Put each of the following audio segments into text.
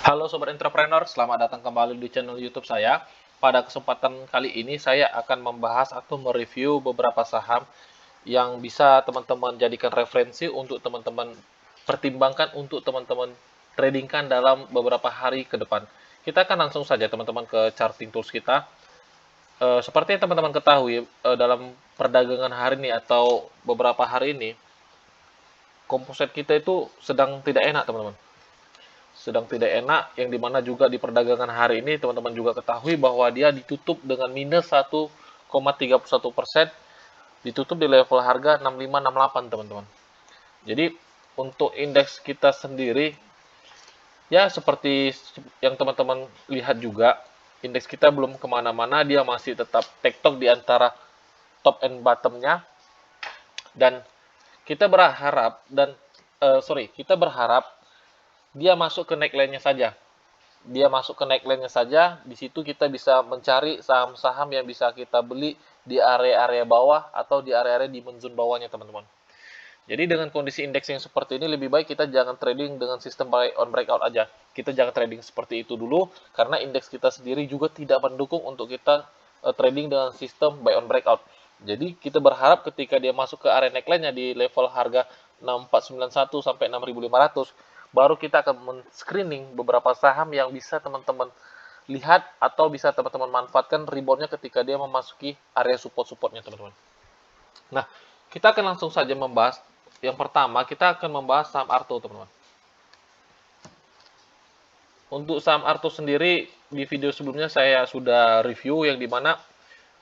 Halo Sobat Entrepreneur, selamat datang kembali di channel YouTube saya. Pada kesempatan kali ini saya akan membahas atau mereview beberapa saham yang bisa teman-teman jadikan referensi untuk teman-teman pertimbangkan untuk teman-teman tradingkan dalam beberapa hari ke depan. Kita akan langsung saja teman-teman ke charting tools kita. Seperti yang teman-teman ketahui, dalam perdagangan hari ini atau beberapa hari ini, komposit kita itu sedang tidak enak teman-teman. Sedang tidak enak, yang dimana juga di perdagangan hari ini teman-teman juga ketahui bahwa dia ditutup dengan minus 1,31%, ditutup di level harga 6568 teman-teman. Jadi untuk indeks kita sendiri ya seperti yang teman-teman lihat juga, indeks kita belum kemana-mana, dia masih tetap tektok di antara top and bottomnya, dan kita berharap kita berharap dia masuk ke neckline-nya saja. Dia masuk ke neckline-nya saja, di situ kita bisa mencari saham-saham yang bisa kita beli di area-area bawah atau di area-area di zone bawahnya, teman-teman. Jadi dengan kondisi indeks yang seperti ini, lebih baik kita jangan trading dengan sistem buy on breakout aja. Kita jangan trading seperti itu dulu, karena indeks kita sendiri juga tidak mendukung untuk kita trading dengan sistem buy on breakout. Jadi kita berharap ketika dia masuk ke area neckline-nya di level harga 6491 sampai 6500, baru kita akan men-screening beberapa saham yang bisa teman-teman lihat atau bisa teman-teman manfaatkan reboundnya ketika dia memasuki area support-supportnya, teman-teman. Nah, kita akan langsung saja membahas. Yang pertama, kita akan membahas saham Arto, teman-teman. Untuk saham Arto sendiri, di video sebelumnya saya sudah review yang dimana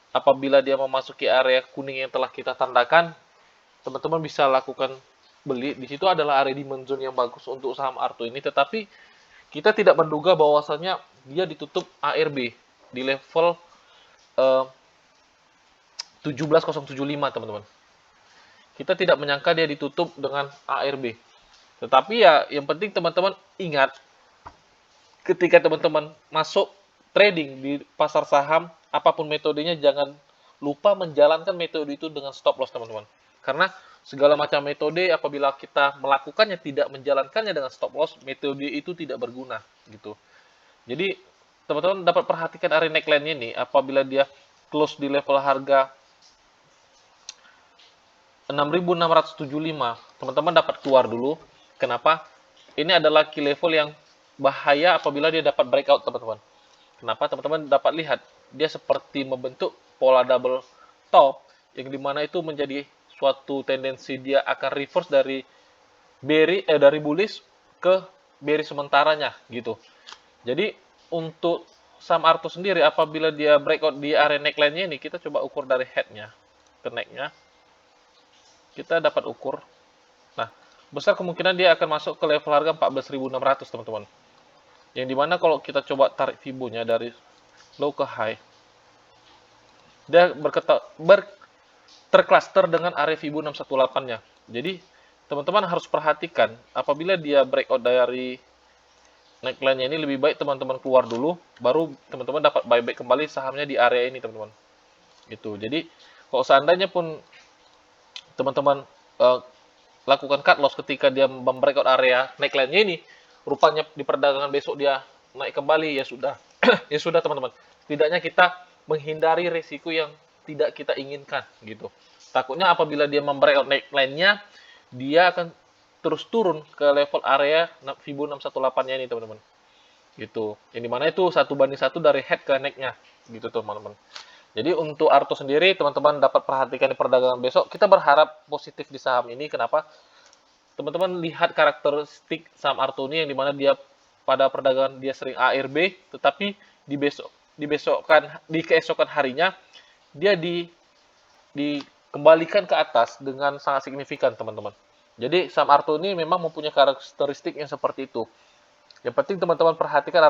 apabila dia memasuki area kuning yang telah kita tandakan, teman-teman bisa lakukan beli. Di situ adalah area demand zone yang bagus untuk saham Arto ini, tetapi kita tidak menduga bahwasannya dia ditutup ARB di level 17075, teman-teman. Kita tidak menyangka dia ditutup dengan ARB. Tetapi ya yang penting teman-teman ingat, ketika teman-teman masuk trading di pasar saham, apapun metodenya, jangan lupa menjalankan metode itu dengan stop loss, teman-teman. Karena segala macam metode apabila kita melakukannya tidak menjalankannya dengan stop loss, metode itu tidak berguna gitu. Jadi teman-teman dapat perhatikan area neckline ini, apabila dia close di level harga 6675, teman-teman dapat keluar dulu. Kenapa? Ini adalah key level yang bahaya apabila dia dapat breakout, teman-teman. Kenapa? Teman-teman dapat lihat, dia seperti membentuk pola double top, yang dimana itu menjadi suatu tendensi dia akan reverse dari dari bullish ke bearish sementaranya gitu. Jadi untuk saham Arto sendiri, apabila dia breakout di area neckline-nya ini, kita coba ukur dari head-nya ke neck-nya. Kita dapat ukur. Nah, besar kemungkinan dia akan masuk ke level harga 14.600, teman-teman. Yang dimana kalau kita coba tarik Fibo-nya dari low ke high, dia tercluster dengan area Fibo 618-nya. Jadi, teman-teman harus perhatikan, apabila dia breakout dari neckline-nya ini, lebih baik teman-teman keluar dulu, baru teman-teman dapat buyback kembali sahamnya di area ini, teman-teman. Gitu. Jadi, kalau seandainya pun teman-teman lakukan cut loss ketika dia membreakout area neckline-nya ini, rupanya di perdagangan besok dia naik kembali, ya sudah. Ya sudah, teman-teman. Setidaknya kita menghindari risiko yang tidak kita inginkan gitu. Takutnya apabila dia membreakout neckline-nya, dia akan terus turun ke level area Fibo 618-nya ini, teman-teman. Gitu. Yang dimana itu 1:1 dari head ke neck-nya. Gitu, teman-teman. Jadi untuk Arto sendiri, teman-teman dapat perhatikan di perdagangan besok. Kita berharap positif di saham ini. Kenapa? Teman-teman lihat karakteristik saham Arto ini, yang dimana dia pada perdagangan dia sering ARB, tetapi di keesokan harinya dia dikembalikan ke atas dengan sangat signifikan, teman-teman. Jadi saham Arto ini memang mempunyai karakteristik yang seperti itu. Yang penting teman-teman perhatikan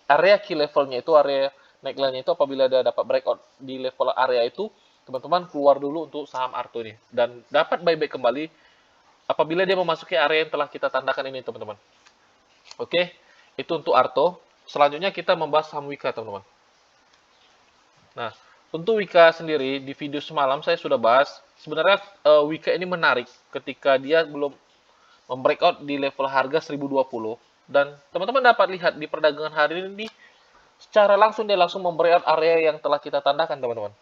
area key levelnya itu, area neckline-nya itu, apabila dia dapat breakout di level area itu, teman-teman keluar dulu untuk saham Arto ini. Dan dapat buyback kembali apabila dia memasuki area yang telah kita tandakan ini, teman-teman. Oke, itu untuk Arto. Selanjutnya kita membahas saham Wika, teman-teman. Nah, untuk Wika sendiri, di video semalam saya sudah bahas, sebenarnya Wika ini menarik ketika dia belum membreakout di level harga 1020. Dan teman-teman dapat lihat di perdagangan hari ini secara langsung dia langsung membreakout area yang telah kita tandakan, teman-teman.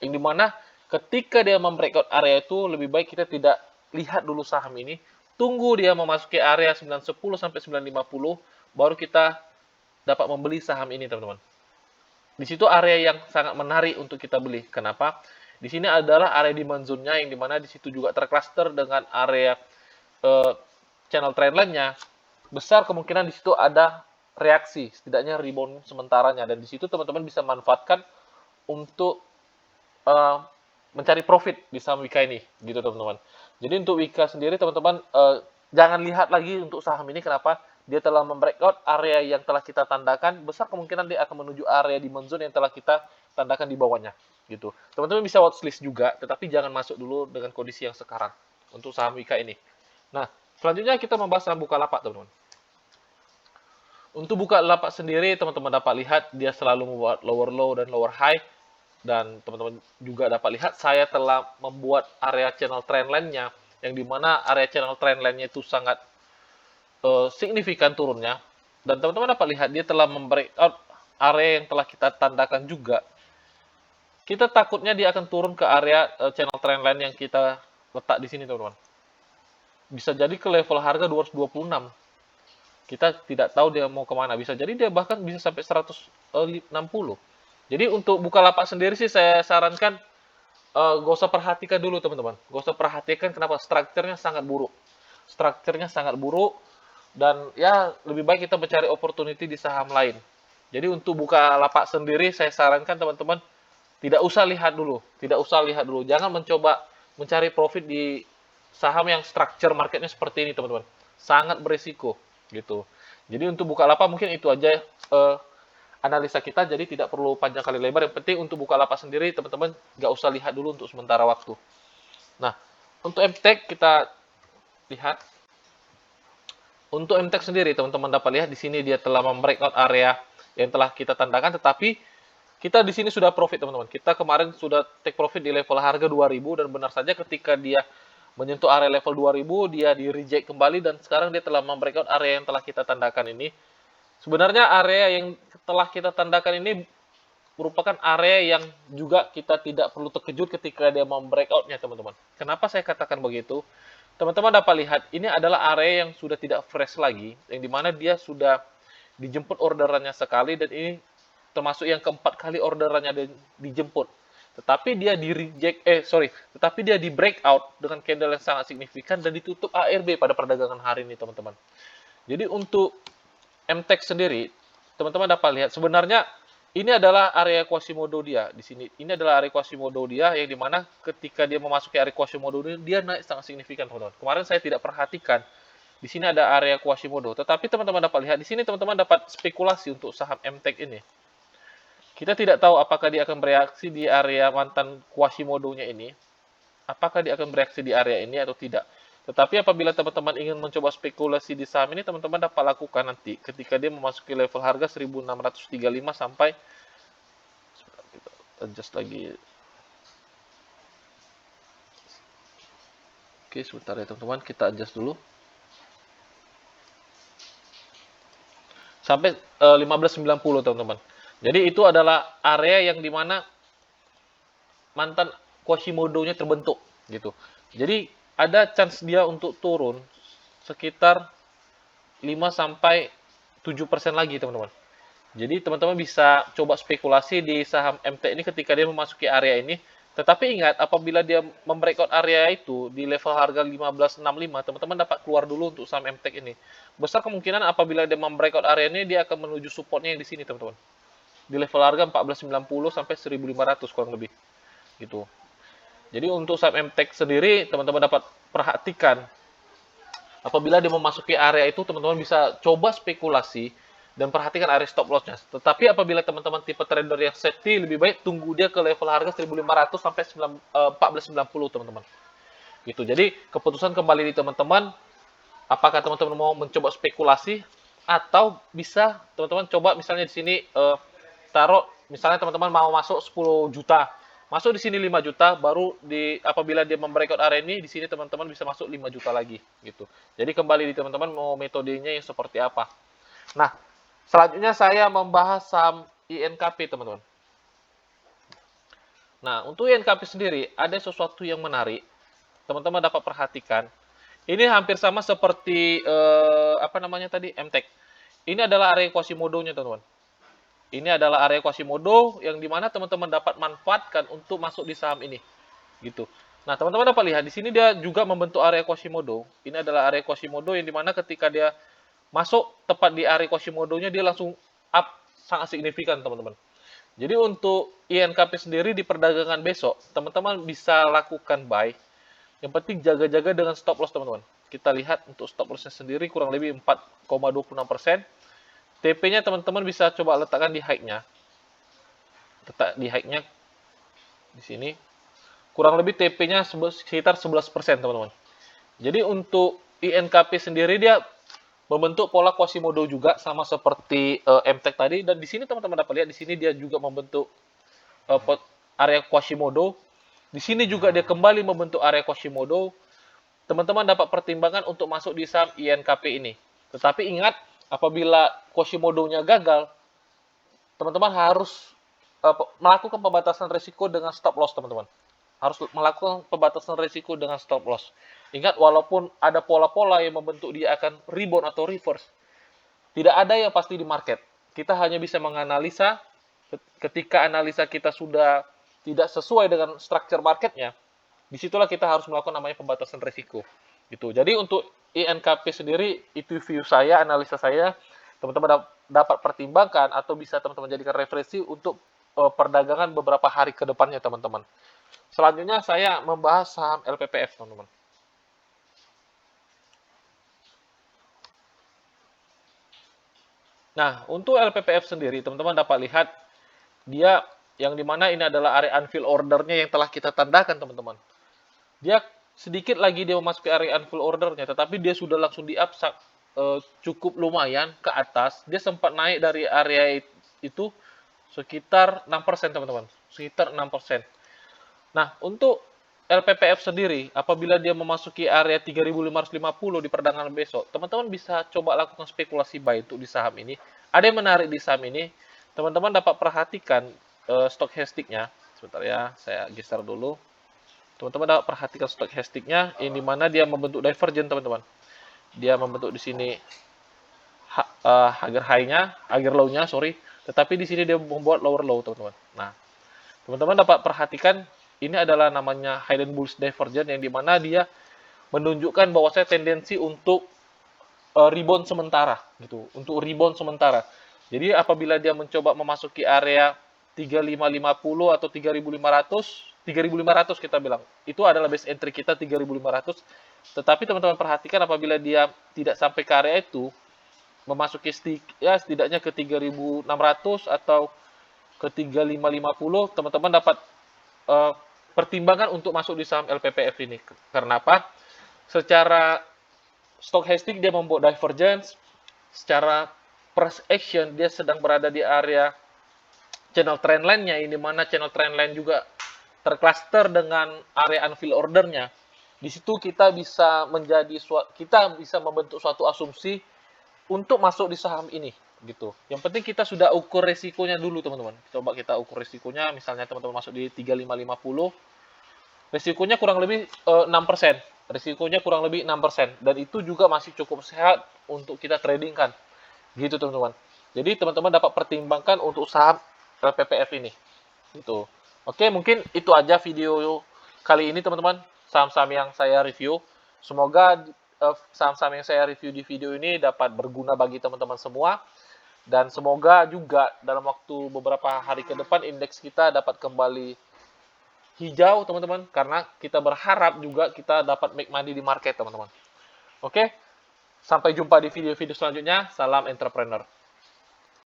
Yang dimana ketika dia membreakout area itu lebih baik kita tidak lihat dulu saham ini, tunggu dia memasuki area 910 sampai 950 baru kita dapat membeli saham ini, teman-teman. Di situ area yang sangat menarik untuk kita beli. Kenapa? Di sini adalah area demand zone-nya yang dimana di situ juga tercluster dengan area channel trendline-nya. Besar kemungkinan di situ ada reaksi, setidaknya rebound sementaranya, dan di situ teman-teman bisa manfaatkan untuk mencari profit di saham Wika ini, gitu teman-teman. Jadi untuk Wika sendiri teman-teman jangan lihat lagi untuk saham ini, kenapa? Dia telah membreakout area yang telah kita tandakan, besar kemungkinan dia akan menuju area demand zone yang telah kita tandakan di bawahnya, gitu. Teman-teman bisa watchlist juga, tetapi jangan masuk dulu dengan kondisi yang sekarang untuk saham Wika ini. Nah, selanjutnya kita membahas saham Bukalapak, teman-teman. Untuk Bukalapak sendiri, teman-teman dapat lihat dia selalu membuat lower low dan lower high. Dan teman-teman juga dapat lihat saya telah membuat area channel trendline-nya, yang dimana area channel trendline-nya itu sangat signifikan turunnya. Dan teman-teman dapat lihat dia telah membreakout area yang telah kita tandakan juga. Kita takutnya dia akan turun ke area channel trendline yang kita letak di sini, teman-teman. Bisa jadi ke level harga 226. Kita tidak tahu dia mau kemana. Bisa jadi dia bahkan bisa sampai 160. Jadi untuk Bukalapak sendiri sih saya sarankan gak usah perhatikan dulu, teman-teman. Gak usah perhatikan, kenapa? Strukturnya sangat buruk. Strukturnya sangat buruk, dan ya lebih baik kita mencari opportunity di saham lain. Jadi untuk Bukalapak sendiri saya sarankan teman-teman tidak usah lihat dulu. Tidak usah lihat dulu. Jangan mencoba mencari profit di saham yang structure marketnya seperti ini, teman-teman. Sangat berisiko. Gitu. Jadi untuk Bukalapak mungkin itu aja analisa kita, jadi tidak perlu panjang kali lebar. Yang penting untuk Bukalapak sendiri teman-teman nggak usah lihat dulu untuk sementara waktu. Nah, untuk MTEK kita lihat. Untuk MTEK sendiri teman-teman dapat lihat di sini dia telah membreakout area yang telah kita tandakan, tetapi kita di sini sudah profit, teman-teman. Kita kemarin sudah take profit di level harga 2000, dan benar saja ketika dia menyentuh area level 2000, dia di reject kembali, dan sekarang dia telah membreakout area yang telah kita tandakan ini. Sebenarnya area yang telah kita tandakan ini merupakan area yang juga kita tidak perlu terkejut ketika dia membreakoutnya, teman-teman. Kenapa saya katakan begitu? Teman-teman dapat lihat, ini adalah area yang sudah tidak fresh lagi, yang dimana dia sudah dijemput orderannya sekali, dan ini termasuk yang keempat kali orderannya dijemput. Tetapi dia tetapi dia di breakout dengan candle yang sangat signifikan dan ditutup ARB pada perdagangan hari ini, teman-teman. Jadi untuk MTEK sendiri, teman-teman dapat lihat sebenarnya ini adalah area Quasimodo dia di sini. Ini adalah area Quasimodo dia, yang dimana ketika dia memasuki area Quasimodo ini dia naik sangat signifikan, teman-teman. Kemarin saya tidak perhatikan di sini ada area Quasimodo, tetapi teman-teman dapat lihat di sini, teman-teman dapat spekulasi untuk saham MTEK ini. Kita tidak tahu apakah dia akan bereaksi di area mantan Quasimodo-nya ini, apakah dia akan bereaksi di area ini atau tidak. Tetapi apabila teman-teman ingin mencoba spekulasi di saham ini, teman-teman dapat lakukan nanti ketika dia memasuki level harga 1635 sampai, kita adjust lagi. Oke, sebentar ya teman-teman, kita adjust dulu. Sampai 1590, teman-teman. Jadi itu adalah area yang dimana mantan Quasimodo-nya terbentuk, gitu. Jadi ada chance dia untuk turun sekitar 5-7% lagi, teman-teman. Jadi teman-teman bisa coba spekulasi di saham MT ini ketika dia memasuki area ini. Tetapi ingat, apabila dia membreakout area itu di level harga 1565, teman-teman dapat keluar dulu untuk saham MTEK ini. Besar kemungkinan apabila dia membreakout area ini, dia akan menuju supportnya yang di sini, teman-teman. Di level harga 1490 sampai 1500 kurang lebih. Gitu. Jadi untuk saham MTEK sendiri, teman-teman dapat perhatikan. Apabila dia memasuki area itu, teman-teman bisa coba spekulasi dan perhatikan area stop loss-nya. Tetapi apabila teman-teman tipe trader yang safety, lebih baik tunggu dia ke level harga 1500 sampai 1490, teman-teman. Gitu. Jadi keputusan kembali di teman-teman, apakah teman-teman mau mencoba spekulasi atau bisa teman-teman coba misalnya di sini taruh, misalnya teman-teman mau masuk 10 juta, Masuk di sini 5 juta, baru apabila dia membreakout area ini, di sini teman-teman bisa masuk 5 juta lagi gitu. Jadi kembali di teman-teman mau metodenya yang seperti apa. Nah, selanjutnya saya membahas saham INKP, teman-teman. Nah, untuk INKP sendiri ada sesuatu yang menarik. Teman-teman dapat perhatikan. Ini hampir sama seperti apa namanya tadi, MTEK. Ini adalah area Quasimodo-nya, teman-teman. Ini adalah area Quasimodo yang dimana teman-teman dapat manfaatkan untuk masuk di saham ini, gitu. Nah, teman-teman dapat lihat di sini dia juga membentuk area Quasimodo. Ini adalah area Quasimodo yang dimana ketika dia masuk tepat di area Quasimodo-nya dia langsung up sangat signifikan, teman-teman. Jadi untuk INKP sendiri di perdagangan besok, teman-teman bisa lakukan buy. Yang penting jaga-jaga dengan stop loss, teman-teman. Kita lihat untuk stop loss-nya sendiri kurang lebih 4,26%. TP-nya teman-teman bisa coba letakkan di high-nya. Letak di high-nya di sini. Kurang lebih TP-nya sekitar 11%, teman-teman. Jadi untuk INKP sendiri dia membentuk pola Quasimodo juga sama seperti MTEK tadi, dan di sini teman-teman dapat lihat di sini dia juga membentuk area Quasimodo. Di sini juga dia kembali membentuk area Quasimodo. Teman-teman dapat pertimbangkan untuk masuk di saham INKP ini. Tetapi ingat, apabila Quasimodo-nya gagal, teman-teman harus melakukan pembatasan risiko dengan stop loss, teman-teman. Harus melakukan pembatasan risiko dengan stop loss. Ingat, walaupun ada pola-pola yang membentuk dia akan rebound atau reverse, tidak ada yang pasti di market. Kita hanya bisa menganalisa. Ketika analisa kita sudah tidak sesuai dengan structure marketnya, disitulah kita harus melakukan namanya pembatasan risiko. Gitu. Jadi untuk INKP sendiri, itu view saya, analisa saya, teman-teman dapat pertimbangkan atau bisa teman-teman jadikan referensi untuk perdagangan beberapa hari ke depannya, teman-teman. Selanjutnya saya membahas saham LPPF, teman-teman. Nah, untuk LPPF sendiri, teman-teman dapat lihat dia yang dimana ini adalah area unfill ordernya yang telah kita tandakan, teman-teman. Dia sedikit lagi dia memasuki area unfill ordernya, tetapi dia sudah langsung di-up cukup lumayan ke atas. Dia sempat naik dari area itu sekitar 6%, teman-teman. Sekitar 6%. Nah, untuk LPPF sendiri, apabila dia memasuki area 3.550 di perdagangan besok, teman-teman bisa coba lakukan spekulasi buy untuk di saham ini. Ada yang menarik di saham ini, teman-teman dapat perhatikan stochastic-nya. Sebentar ya, saya geser dulu. Teman-teman dapat perhatikan stochastic-nya, ini mana dia membentuk divergent, teman-teman. Dia membentuk di sini higher high-nya, higher low-nya, sorry. Tetapi di sini dia membuat lower low, teman-teman. Nah, teman-teman dapat perhatikan ini adalah namanya hidden bullish divergence yang dimana dia menunjukkan bahwa saya tendensi untuk rebound sementara gitu, untuk rebound sementara. Jadi apabila dia mencoba memasuki area 3550 atau 3500 kita bilang, itu adalah base entry kita 3500. Tetapi teman-teman perhatikan apabila dia tidak sampai ke area itu, memasuki setidaknya ke 3600 atau ke 3550, teman-teman dapat pertimbangan untuk masuk di saham LPPF ini. Karena apa? Secara stochastic dia membuat divergence, secara price action dia sedang berada di area channel trendline-nya, ini mana channel trendline juga tercluster dengan area unfill order-nya. Di situ kita bisa membentuk suatu asumsi untuk masuk di saham ini gitu. Yang penting kita sudah ukur resikonya dulu, teman-teman. Coba kita ukur resikonya, misalnya teman-teman masuk di 3550, resikonya kurang lebih 6%. Risikonya kurang lebih 6%, dan itu juga masih cukup sehat untuk kita tradingkan. Gitu, teman-teman. Jadi teman-teman dapat pertimbangkan untuk saham LPPF ini. Gitu. Oke, mungkin itu aja video kali ini, teman-teman. Saham-saham yang saya review. Semoga saham-saham yang saya review di video ini dapat berguna bagi teman-teman semua. Dan semoga juga dalam waktu beberapa hari ke depan indeks kita dapat kembali hijau, teman-teman. Karena kita berharap juga kita dapat make money di market, teman-teman. Oke, sampai jumpa di video-video selanjutnya. Salam entrepreneur.